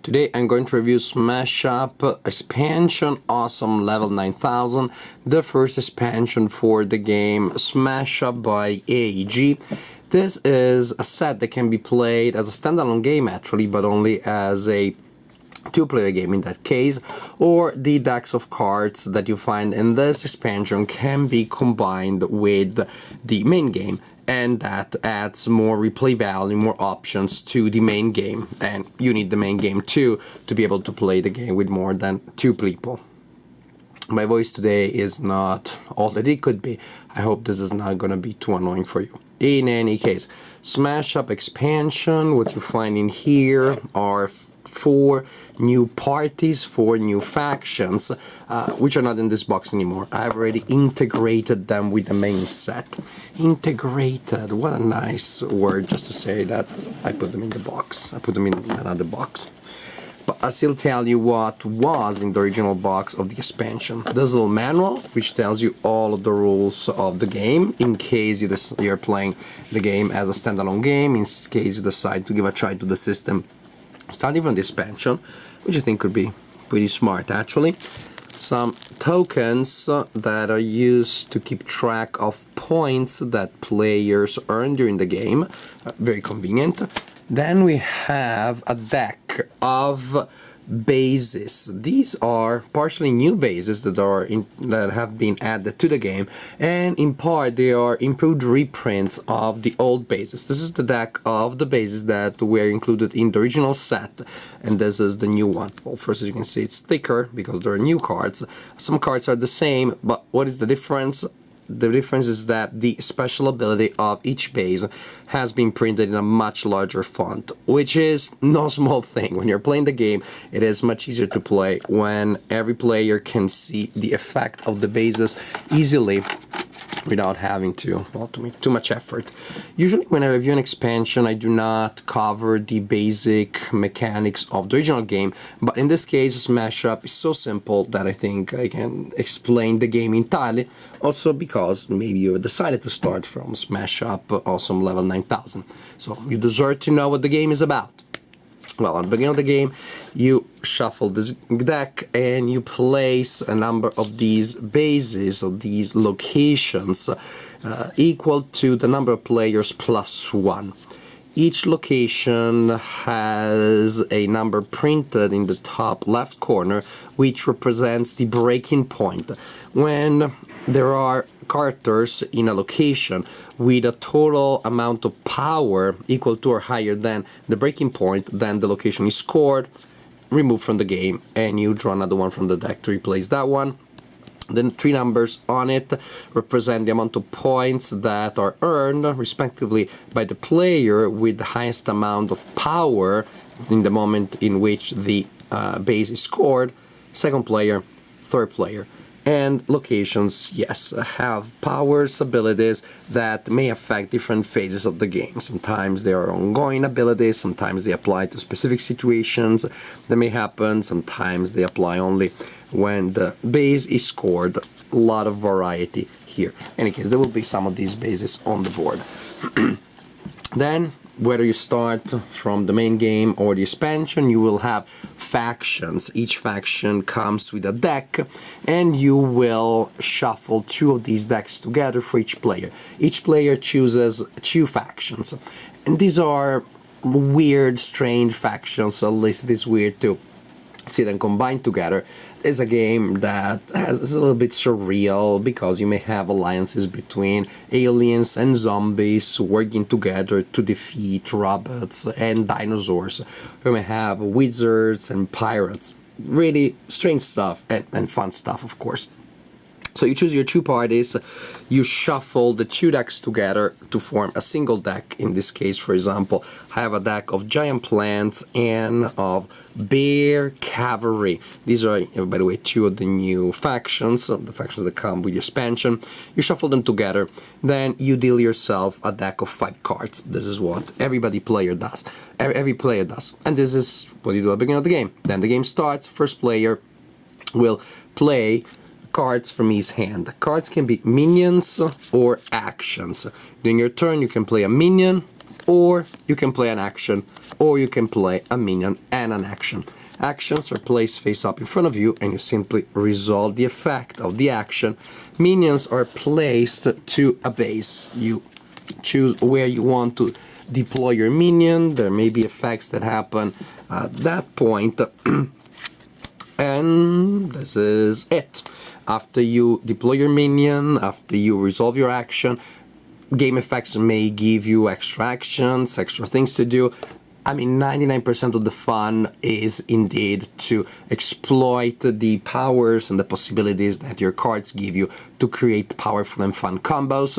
Today I'm going to review Smash Up Expansion Awesome Level 9000, the first expansion for the game Smash Up by AEG. This is a set that can be played as a standalone game actually, but only as a two-player game in that case, or the decks of cards that you find in this expansion can be combined with the main game, and that adds more replay value, more options to the main game, and you need the main game too to be able to play the game with more than two people. My voice today is not all that it could be. I hope this is not gonna be too annoying for you. In any case, Smash Up Expansion, what you find in here are 4 new parties, 4 new factions, which are not in this box anymore. I've already integrated them with the main set. Integrated, what a nice word just to say that I put them in the box. I put them in another box. But I'll still tell you what was in the original box of the expansion. There's a little manual which tells you all of the rules of the game in case you're playing the game as a standalone game, in case you decide to give a try to the system starting from the expansion, which I think could be pretty smart actually. Some tokens that are used to keep track of points that players earn during the game, very convenient. Then we have a deck of bases. These are partially new bases that have been added to the game, and in part they are improved reprints of the old bases. This is the deck of the bases that were included in the original set, and this is the new one. Well, first, as you can see, it's thicker because there are new cards. Some cards are the same, but what is the difference? The difference is that the special ability of each base has been printed in a much larger font, which is no small thing. When you're playing the game, it is much easier to play when every player can see the effect of the bases easily without having to, well, too much effort. Usually when I review an expansion, I do not cover the basic mechanics of the original game, but in this case, Smash Up is so simple that I think I can explain the game entirely, also because maybe you decided to start from Smash Up Awesome Level 9000, so you deserve to know what the game is about. Well, at the beginning of the game, you shuffle this deck and you place a number of these bases, or these locations, equal to the number of players plus 1. Each location has a number printed in the top left corner, which represents the breaking point. When there are characters in a location with a total amount of power equal to or higher than the breaking point, then the location is scored, removed from the game, and you draw another one from the deck to replace that one. The 3 numbers on it represent the amount of points that are earned, respectively, by the player with the highest amount of power in the moment in which the base is scored, second player, third player. And locations, yes, have powers, abilities that may affect different phases of the game. Sometimes they are ongoing abilities, sometimes they apply to specific situations that may happen, sometimes they apply only when the base is scored. A lot of variety here. In any case, there will be some of these bases on the board. Then, whether you start from the main game or the expansion, you will have factions. Each faction comes with a deck, and you will shuffle 2 of these decks together for each player. Each player chooses 2 factions, and these are weird, strange factions, so at least it is weird to see them combined together. It's a game that is a little bit surreal because you may have alliances between aliens and zombies working together to defeat robots and dinosaurs. You may have wizards and pirates. Really strange stuff and fun stuff, of course. So you choose your 2 parties, you shuffle the 2 decks together to form a single deck. In this case, for example, I have a deck of giant plants and of bear cavalry. These are, by the way, 2 of the new factions, the factions that come with the expansion. You shuffle them together, then you deal yourself a deck of 5 cards. This is what every player does. Every player does. And this is what you do at the beginning of the game. Then the game starts, first player will play cards from his hand. Cards can be minions or actions. During your turn, you can play a minion or you can play an action, or you can play a minion and an action. Actions are placed face up in front of you, and you simply resolve the effect of the action. Minions are placed to a base. You choose where you want to deploy your minion. There may be effects that happen at that point. And this is it. After you deploy your minion, after you resolve your action, game effects may give you extra actions, extra things to do. I mean, 99% of the fun is indeed to exploit the powers and the possibilities that your cards give you to create powerful and fun combos.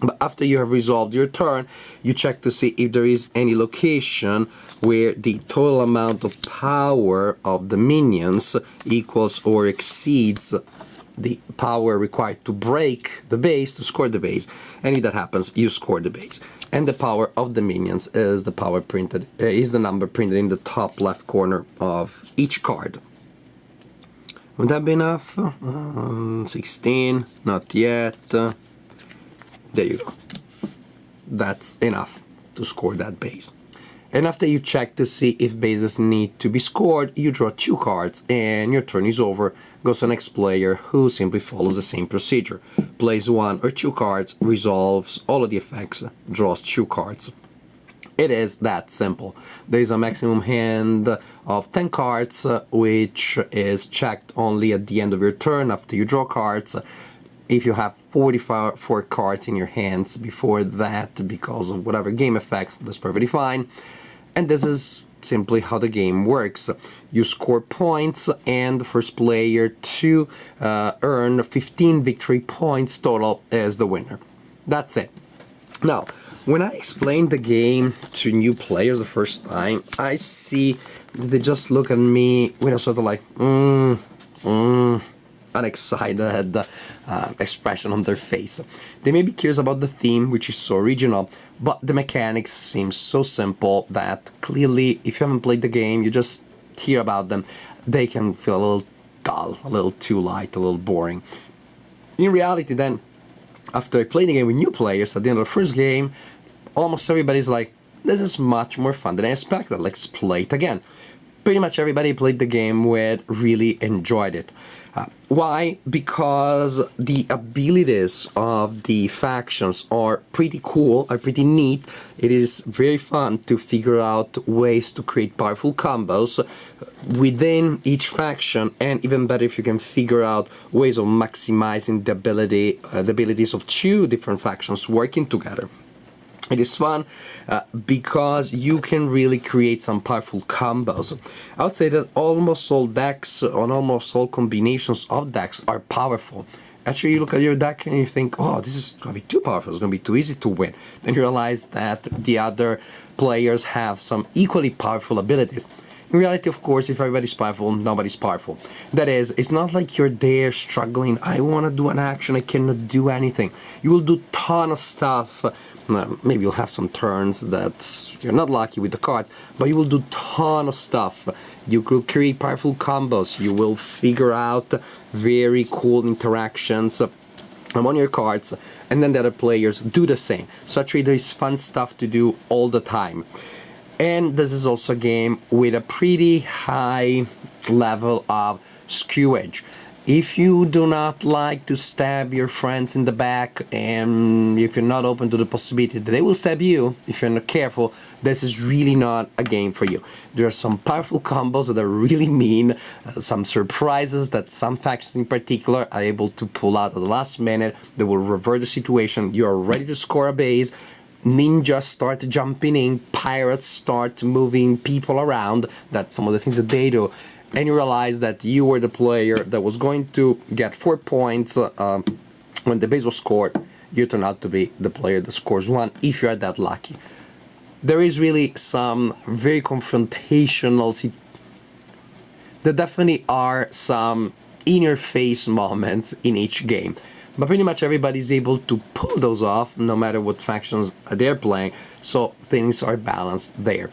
But after you have resolved your turn, you check to see if there is any location where the total amount of power of the minions equals or exceeds the power required to break the base, to score the base. And if that happens, you score the base. And the power of the minions is the power printed, is the number printed in the top left corner of each card. Would that be enough? 16, not yet. There you go. That's enough to score that base. And after you check to see if bases need to be scored, you draw 2 cards and your turn is over. Goes to the next player, who simply follows the same procedure. Plays 1 or 2 cards, resolves all of the effects, draws 2 cards. It is that simple. There is a maximum hand of 10 cards, which is checked only at the end of your turn after you draw cards. If you have 44 cards in your hands before that, because of whatever game effects, that's perfectly fine. And this is simply how the game works. You score points, and the first player to earn 15 victory points total is the winner. That's it. Now, when I explain the game to new players the first time, I see that they just look at me with a sort of like, unexcited expression on their face. They may be curious about the theme, which is so original, but the mechanics seem so simple that clearly, if you haven't played the game, you just hear about them, they can feel a little dull, a little too light, a little boring. In reality, then, after I play the game with new players at the end of the first game, almost everybody's like, this is much more fun than I expected, let's play it again. Pretty much everybody played the game with really enjoyed it. Why? Because the abilities of the factions are pretty cool, are pretty neat. It is very fun to figure out ways to create powerful combos within each faction, and even better if you can figure out ways of maximizing the abilities of 2 different factions working together. It is fun because you can really create some powerful combos. I would say that almost all decks and almost all combinations of decks are powerful. Actually, you look at your deck and you think, oh, this is going to be too powerful, it's going to be too easy to win. Then you realize that the other players have some equally powerful abilities. In reality, of course, if everybody's powerful, nobody's powerful. That is, it's not like you're there struggling, I want to do an action, I cannot do anything. You will do a ton of stuff. Maybe you'll have some turns that you're not lucky with the cards, but you will do a ton of stuff. You will create powerful combos, you will figure out very cool interactions among your cards, and then the other players do the same. So actually there is fun stuff to do all the time. And this is also a game with a pretty high level of skewage. If you do not like to stab your friends in the back, and if you're not open to the possibility that they will stab you, if you're not careful, this is really not a game for you. There are some powerful combos that are really mean, some surprises that some factions in particular are able to pull out at the last minute. They will revert the situation. You are ready to score a base. Ninjas start jumping in, pirates start moving people around. That's some of the things that they do. And you realize that you were the player that was going to get 4 points when the base was scored. You turn out to be the player that scores 1 if you are that lucky. There is really some very confrontational. There definitely are some in-your-face moments in each game. But pretty much everybody's able to pull those off no matter what factions they're playing, so things are balanced there.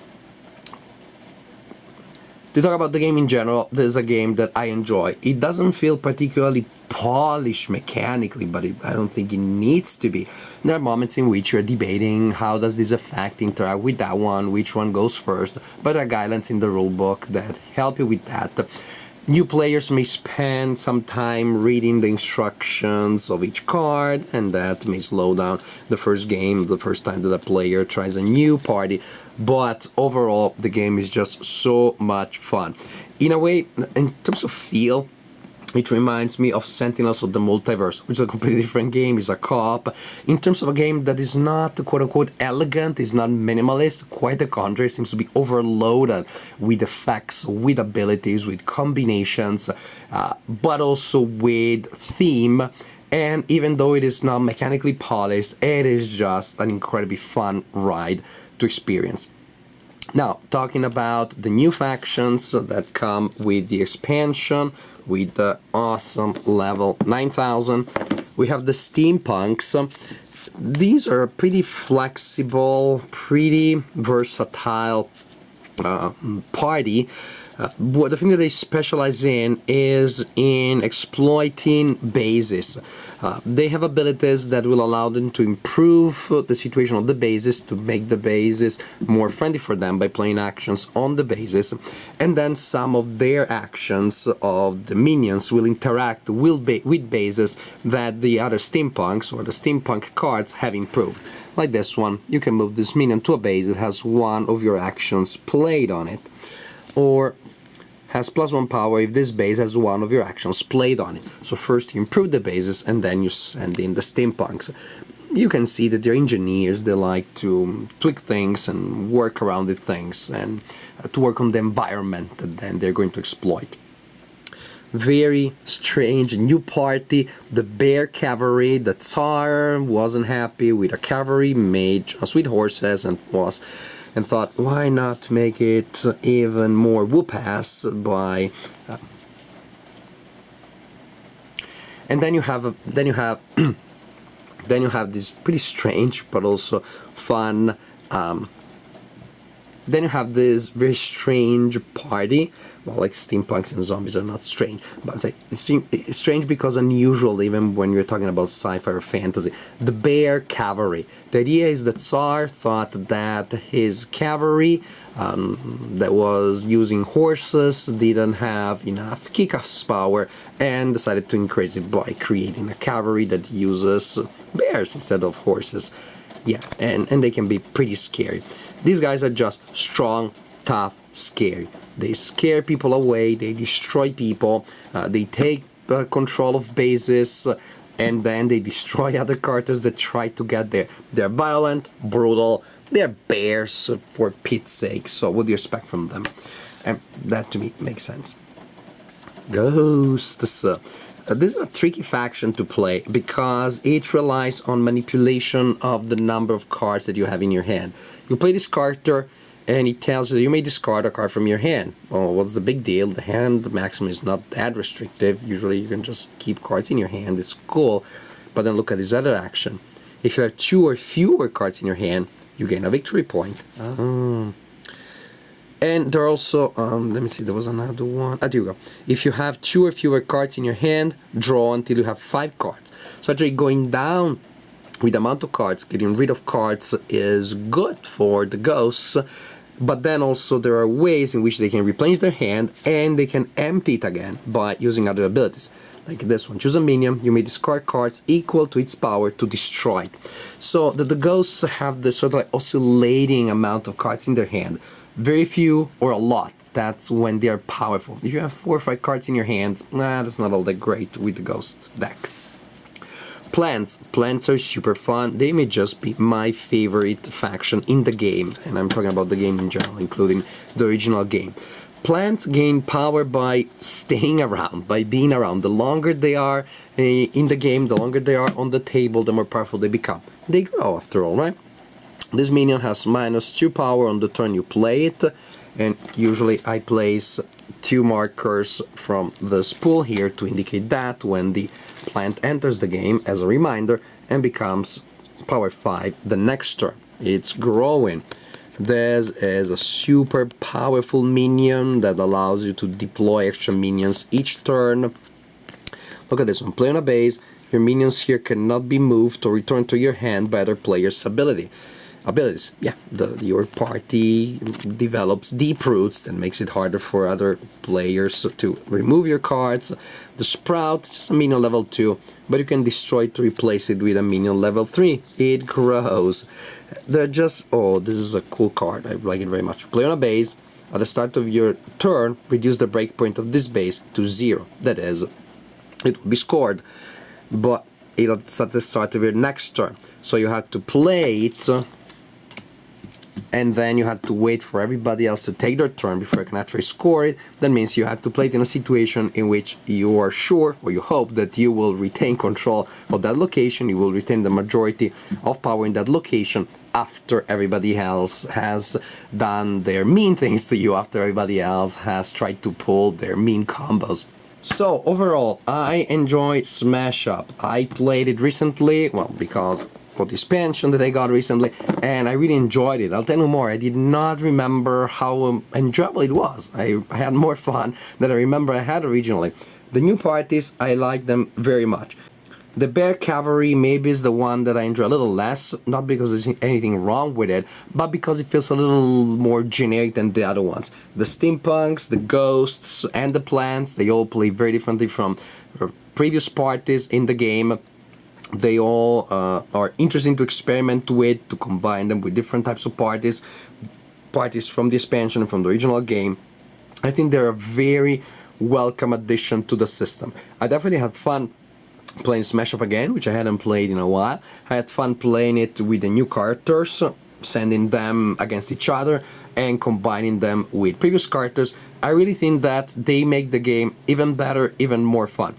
To talk about the game in general, this is a game that I enjoy. It doesn't feel particularly polished mechanically, but I don't think it needs to be. There are moments in which you're debating how does this effect interact with that one, which one goes first, but there are guidelines in the rulebook that help you with that. New players may spend some time reading the instructions of each card, and that may slow down the first game, the first time that a player tries a new party. But overall, the game is just so much fun. In a way, in terms of feel, it reminds me of Sentinels of the Multiverse, which is a completely different game. It's a co-op. In terms of a game that is not quote-unquote elegant, is not minimalist, quite the contrary, it seems to be overloaded with effects, with abilities, with combinations, but also with theme. And even though it is not mechanically polished, it is just an incredibly fun ride to experience. Now, talking about the new factions that come with the expansion, with the awesome level 9000, we have the Steampunks. These are pretty flexible, pretty versatile party. But the thing that they specialize in is in exploiting bases. They have abilities that will allow them to improve the situation of the bases, to make the bases more friendly for them by playing actions on the bases, and then some of their actions of the minions will interact with bases that the other Steampunks or the Steampunk cards have improved. Like this one, you can move this minion to a base that has one of your actions played on it, or has +1 power if this base has one of your actions played on it. So first you improve the bases and then you send in the Steampunks. You can see that they're engineers, they like to tweak things and work around the things and to work on the environment that then they're going to exploit. Very strange new party, the Bear Cavalry. The Tsar wasn't happy with a cavalry made just with horses and thought, why not make it even more whoop-ass by and then you have this pretty strange but also fun then you have this very strange party. Well, like Steampunks and zombies are not strange, but it's strange because unusual even when you're talking about sci-fi or fantasy. The Bear Cavalry. The idea is that Tsar thought that his cavalry that was using horses didn't have enough kick-ass power and decided to increase it by creating a cavalry that uses bears instead of horses. Yeah, and they can be pretty scary. These guys are just strong, tough, scary. They scare people away, they destroy people, they take control of bases, and then they destroy other characters that try to get there. They're violent, brutal, they're bears for Pete's sake, so what do you expect from them? And that to me makes sense. Ghosts. This is a tricky faction to play because it relies on manipulation of the number of cards that you have in your hand. You play this character and it tells you that you may discard a card from your hand. Well, what's the big deal? The hand maximum is not that restrictive. Usually you can just keep cards in your hand, it's cool. But then look at this other action. If you have 2 or fewer cards in your hand, you gain a victory point. And there are also, let me see, there was another one. There you go. If you have 2 or fewer cards in your hand, draw until you have 5 cards. So actually going down with the amount of cards, getting rid of cards is good for the ghosts. But then also there are ways in which they can replenish their hand and they can empty it again by using other abilities. Like this one, choose a minion, you may discard cards equal to its power to destroy it. So the ghosts have this sort of like oscillating amount of cards in their hand. Very few or a lot, that's when they're powerful. If you have 4 or 5 cards in your hand, that's not all that great with the ghost deck. Plants are super fun. They may just be my favorite faction in the game, and I'm talking about the game in general, including the original game. Plants gain power by staying around, by being around. The longer they are in the game, the longer they are on the table, the more powerful they become. They grow after all, right? This minion has -2 power on the turn you play it, and usually I place 2 markers from this pool here to indicate that when the plant enters the game as a reminder and becomes power 5 the next turn. It's growing. This is a super powerful minion that allows you to deploy extra minions each turn. Look at this one. Play on a base. Your minions here cannot be moved or returned to your hand by other players' abilities. Yeah, your party develops deep roots that makes it harder for other players to remove your cards. The Sprout is just a minion level 2, but you can destroy it to replace it with a minion level 3. It grows. They're just, oh, this is a cool card. I like it very much. Play on a base. At the start of your turn, reduce the breakpoint of this base to 0. That is, it will be scored, but it's at the start of your next turn. So you have to play it, and then you have to wait for everybody else to take their turn before you can actually score it. That means you have to play it in a situation in which you are sure, or you hope, that you will retain control of that location, you will retain the majority of power in that location after everybody else has done their mean things to you, after everybody else has tried to pull their mean combos. So overall, I enjoy Smash Up. I played it recently, well, because for the expansion that I got recently, and I really enjoyed it. I'll tell you more, I did not remember how enjoyable it was. I had more fun than I remember I had originally. The new parties, I like them very much. The Bear Cavalry maybe is the one that I enjoy a little less, not because there's anything wrong with it, but because it feels a little more generic than the other ones. The Steampunks, the Ghosts, and the Plants, they all play very differently from previous parties in the game. They all are interesting to experiment with, to combine them with different types of parties from the expansion and from the original game. I think they're a very welcome addition to the system. I definitely had fun playing Smash Up again, which I hadn't played in a while. I had fun playing it with the new characters, sending them against each other and combining them with previous characters. I really think that they make the game even better, even more fun.